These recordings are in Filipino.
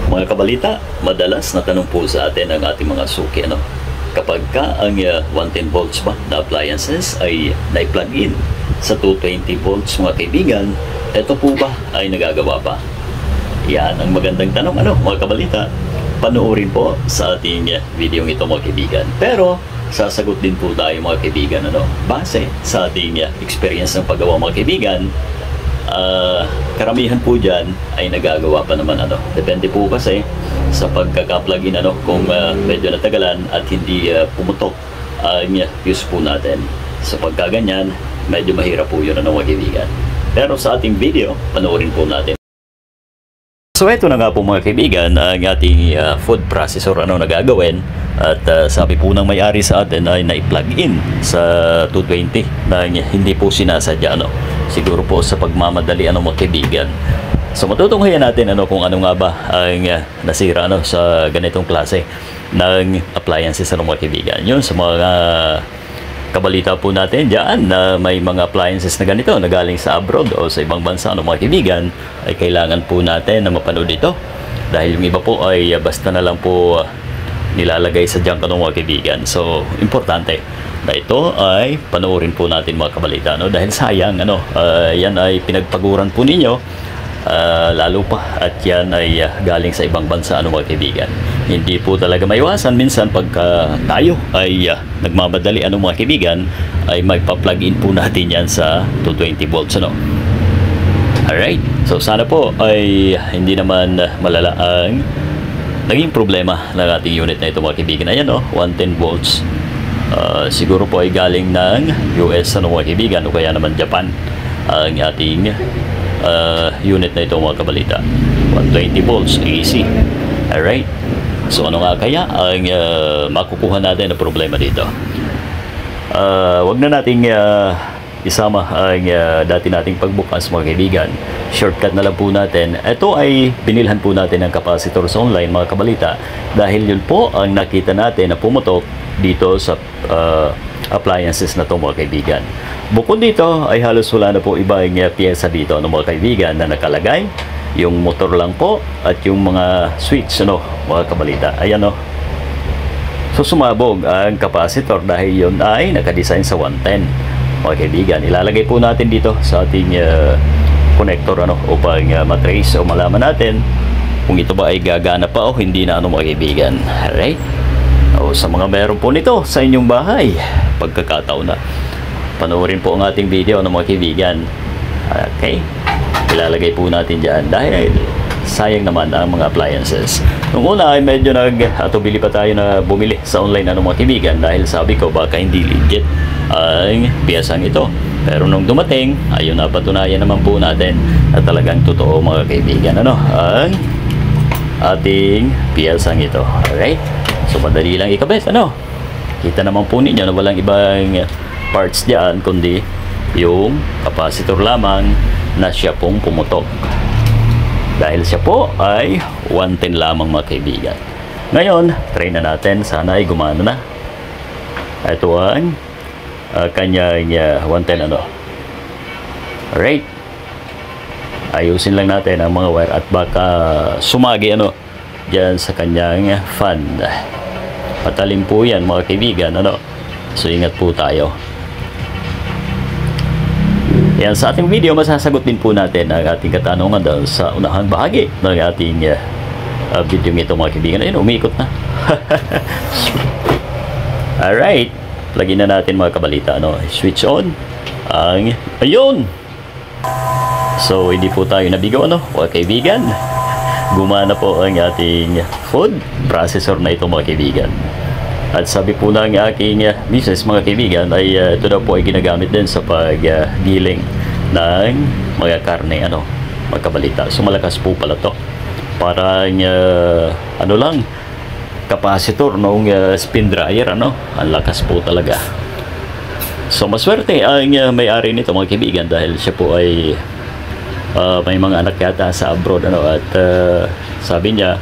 Mga kabalita, madalas na tanong po sa atin ang ating mga suki, kapag ka ang 110 volts ba na appliances ay na-plug in sa 220 volts mga kaibigan, ito po ba ay nagagawa pa? Yan ang magandang tanong, mga kabalita. Panoorin po sa ating video ito mga kaibigan. Pero sasagot din po tayo mga kaibigan, base sa ating experience ng paggawa mga kaibigan. Karamihan po dyan ay nagagawa pa naman, depende po kasi sa pagkaka-plug in, kung medyo natagalan at hindi pumutok ang fuse po natin. Sa pagkaganyan, medyo mahirap po yun, mga kaibigan. Pero sa ating video, panoorin po natin. So ito na nga po mga kaibigan ang ating food processor nagagawin, at sabi po ng may-ari sa atin ay na-plug in sa 220 na hindi po sinasadya, siguro po sa pagmamadali, mga kaibigan. So matutunghayan natin kung ano nga ba ang nasira sa ganitong klase ng appliances, mga kaibigan. Yun sa mga kabalita po natin dyan na may mga appliances na ganito na galing sa abroad o sa ibang bansa, mga kaibigan, ay kailangan po natin na mapanood ito, dahil yung iba po ay basta na lang po nilalagay sa junk, mga kaibigan. So importante na ito ay panoorin po natin, mga kabalita, dahil sayang yan ay pinagpaguran po ninyo, lalo pa at yan ay galing sa ibang bansa, mga kaibigan. Hindi po talaga maiwasan minsan pagka tayo ay nagmamadali, mga kaibigan, ay magpa-plug in po natin yan sa 220 volts, Alright, so sana po ay hindi naman malala ang naging problema ng ating unit na ito, mga kaibigan. Ayan, 110 volts. Siguro po ay galing ng US, mga kaibigan, o kaya naman Japan ang ating unit na ito, mga kabalita. 120 volts AC. Alright, so ano nga kaya ang makukuha natin na problema dito? Wag na nating isama ang dati nating pagbukas, mga kaibigan. Shortcut na lang po natin. Ito ay binilhan po natin ng capacitor sa online, mga kabalita, dahil yun po ang nakita natin na pumutok dito sa appliances na ito, mga kaibigan. Bukod dito ay halos wala na po ibang pyesa dito, mga kaibigan, na nakalagay. Yung motor lang po at yung mga switch, mga kabalita. Ayan, so sumabog ang capacitor dahil yun ay nakadesign sa 110, mga kaibigan. Ilalagay po natin dito sa ating connector, upang matrace o malaman natin kung ito ba ay gagana pa o hindi na, mga kaibigan. Alright, o sa mga meron po nito sa inyong bahay, pagkakataon na panoorin po ang ating video, mga kaibigan. Okay, ilalagay po natin dyan dahil sayang naman ang mga appliances. Nung una ay medyo bili pa tayo na bumili sa online, mga kaibigan, dahil sabi ko baka hindi legit ang piyesang ito. Pero nung dumating, ayun, napatunayan naman po natin na talagang totoo, mga kaibigan, ang ating piyesang ito. Alright, so madali lang ikabit, kita naman po ninyo na walang ibang parts dyan kundi yung capacitor lamang na siya pong pumutok, dahil siya po ay 110 lamang, mga kaibigan. Ngayon, try na natin, sana ay gumana na. Ito ang kanyang 110, Alright, ayusin lang natin ang mga wire at baka sumagi dyan sa kanyang fan. Patalim po yan, mga kaibigan, so ingat po tayo. Yan, sa ating video, masasagot din po natin ang ating katanungan doon sa unahang bahagi ng ating video ito, mga kaibigan. Ayun, umikot na. Alright, lagyan na natin, mga kabalita, switch on ang, ayun, so hindi po tayo nabigo, mga kaibigan. Gumana po ang ating food processor na ito, mga kaibigan. At sabi po ng aking misis, mga kaibigan, ay ito daw po ay ginagamit din sa paggiling ng mga karne, mga kabalita. So malakas po pala to. Parang lang, capacitor ng spin dryer, ang lakas po talaga. So maswerte ang may-ari nito, mga kaibigan, dahil siya po ay may mga anak yata sa abroad, at sabi niya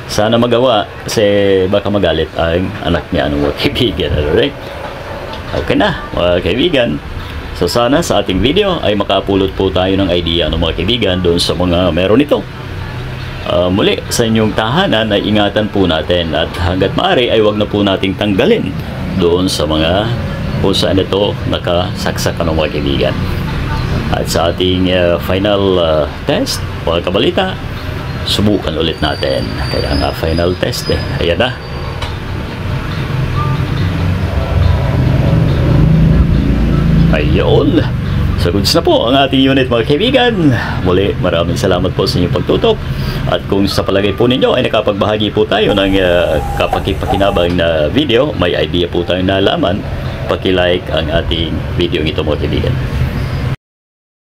sana magawa kasi baka magalit ang anak niya, mga kaibigan. Alright, okay na, mga kaibigan. So sana sa ating video ay makapulot po tayo ng idea, mga kaibigan, doon sa mga meron ito. muli sa inyong tahanan ay ingatan po natin at hanggat maaari ay wag na po nating tanggalin doon sa mga kung saan ito nakasaksak ng mga kaibigan. At sa ating final test, mga kabalita, subukan ulit natin. Kaya nga final test ayan na. Ayun. So goods na po ang ating unit, mga kaibigan. Muli, maraming salamat po sa inyong pagtutok. At kung sa palagay po ninyo ay nakapagbahagi po tayo ng kapakipakinabang na video, may idea po tayong nalaman, paki-like ang ating video ito, mga kaibigan.